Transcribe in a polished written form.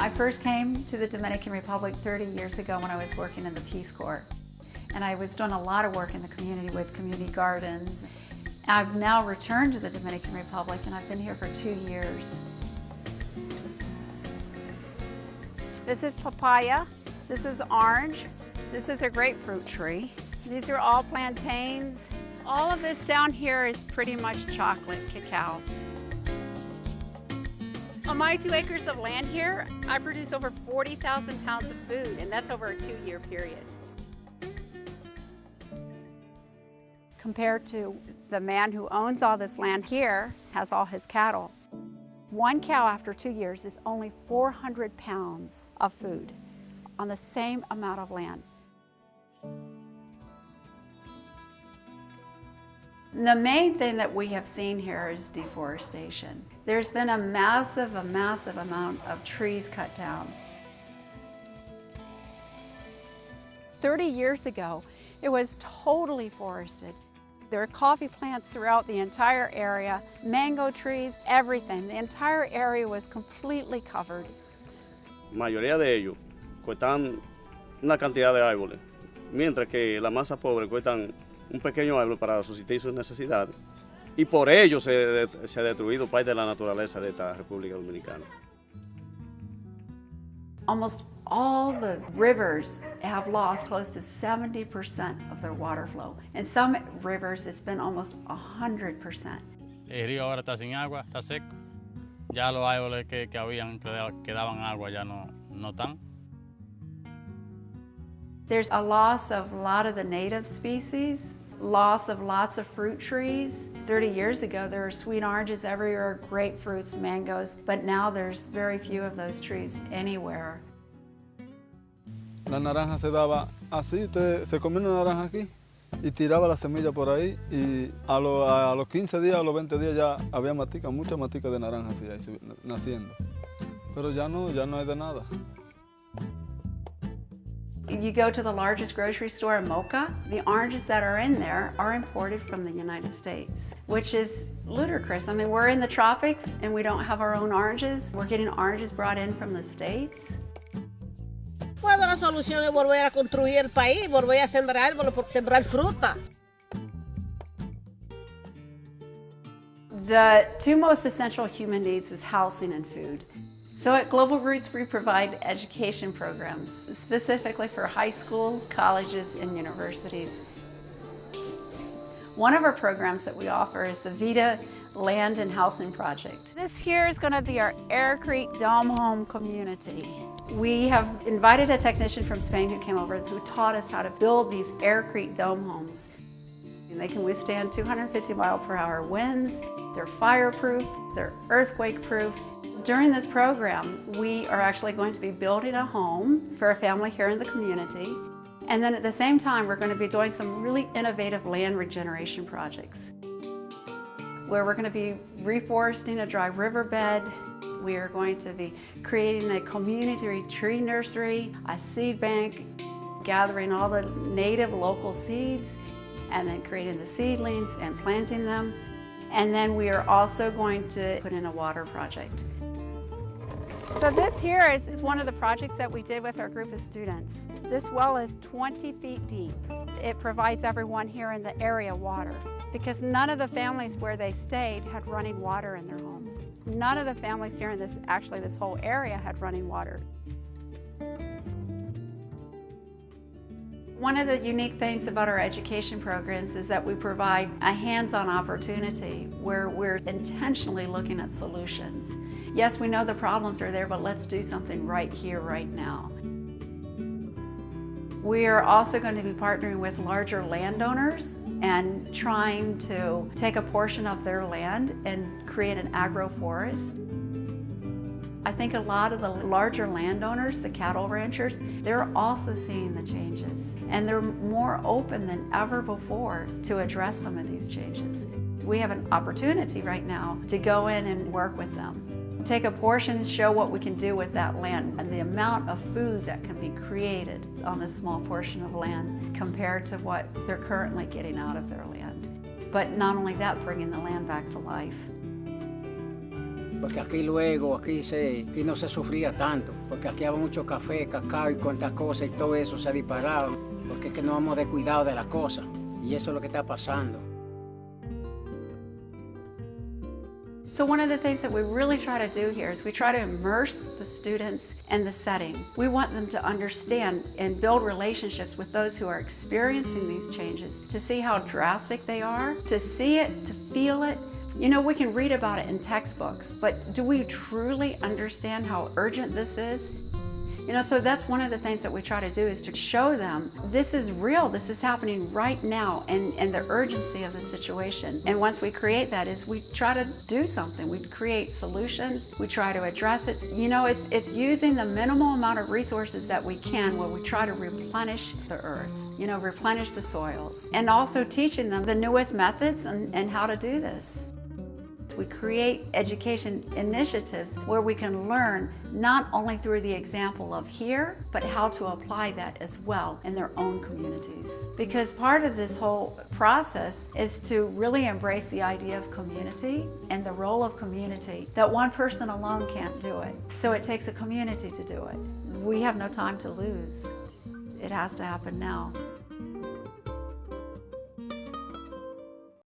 I first came to the Dominican Republic 30 years ago when I was working in the Peace Corps. And I was doing a lot of work in the community with community gardens. I've now returned to the Dominican Republic and I've been here for 2 years. This is papaya, this is orange, this is a grapefruit tree. These are all plantains. All of this down here is pretty much chocolate cacao. On my 2 acres of land here, I produce over 40,000 pounds of food, and that's over a 2-year period. Compared to the man who owns all this land here, has all his cattle. 1 cow after 2 years is only 400 pounds of food on the same amount of land. The main thing that we have seen here is deforestation. There's been a massive amount of trees cut down. 30 years ago, it was totally forested. There are coffee plants throughout the entire area, mango trees, everything. The entire area was completely covered. La mayoría de ellos cortan una cantidad de árboles, mientras que la masa pobre cortan un pequeño árbol para subsistir sus necesidades. Y por ello se ha destruido parte de la naturaleza de esta República Dominicana. Almost all the rivers have lost close to 70% of their water flow. In some rivers, it's been almost 100%. El río ahora está sin agua, está seco. Ya los árboles que habían, que daban agua ya no están. There's a loss of a lot of the native species, loss of lots of fruit trees. 30 years ago, there were sweet oranges everywhere, grapefruits, mangoes, but now there's very few of those trees anywhere. La naranja se daba así, usted se comía una naranja aquí y tiraba la semilla por ahí y a los 15 días, a los 20 días ya había matica, mucha matica de naranja así ahí naciendo. Pero ya no hay de nada. You go to the largest grocery store in Moca, the oranges that are in there are imported from the United States, which is ludicrous. I mean, we're in the tropics and we don't have our own oranges. We're getting oranges brought in from the States. Bueno, la solución es volver a construir el país, volver a sembrar árboles, sembrar fruta. The 2 most essential human needs is housing and food. So at Global Roots, we provide education programs, specifically for high schools, colleges, and universities. One of our programs that we offer is the VITA Land and Housing Project. This here is going to be our Air Creek Dome Home community. We have invited a technician from Spain who came over who taught us how to build these Air Creek dome homes. And they can withstand 250-mile-per-hour winds, they're fireproof, they're earthquake-proof. During this program, we are actually going to be building a home for a family here in the community. And then at the same time, we're going to be doing some really innovative land regeneration projects, where we're going to be reforesting a dry riverbed. We are going to be creating a community tree nursery, a seed bank, gathering all the native local seeds, and then creating the seedlings and planting them. And then we are also going to put in a water project. So this here is one of the projects that we did with our group of students. This well is 20 feet deep. It provides everyone here in the area water because none of the families where they stayed had running water in their homes. None of the families here in this whole area had running water. One of the unique things about our education programs is that we provide a hands-on opportunity where we're intentionally looking at solutions. Yes, we know the problems are there, but let's do something right here, right now. We are also going to be partnering with larger landowners and trying to take a portion of their land and create an agroforest. I think a lot of the larger landowners, the cattle ranchers, they're also seeing the changes. And they're more open than ever before to address some of these changes. We have an opportunity right now to go in and work with them. Take a portion and show what we can do with that land and the amount of food that can be created on this small portion of land compared to what they're currently getting out of their land. But not only that, bringing the land back to life. porque aquí luego, aquí no se sufría tanto, porque aquí había mucho café, cacao y cuantas cosas y todo eso se disparaba, porque es que no hemos descuidado de la cosa y eso es lo que está pasando. So one of the things that we really try to do here is we try to immerse the students in the setting. We want them to understand and build relationships with those who are experiencing these changes, to see how drastic they are, to see it, to feel it. You know, we can read about it in textbooks, but do we truly understand how urgent this is? You know, so that's one of the things that we try to do, is to show them this is real, this is happening right now, and the urgency of the situation. And once we create that, is we try to do something. We create solutions, we try to address it. You know, it's using the minimal amount of resources that we can, where we try to replenish the earth, you know, replenish the soils, and also teaching them the newest methods and how to do this. We create education initiatives where we can learn not only through the example of here, but how to apply that as well in their own communities. Because part of this whole process is to really embrace the idea of community and the role of community, that one person alone can't do it. So it takes a community to do it. We have no time to lose. It has to happen now.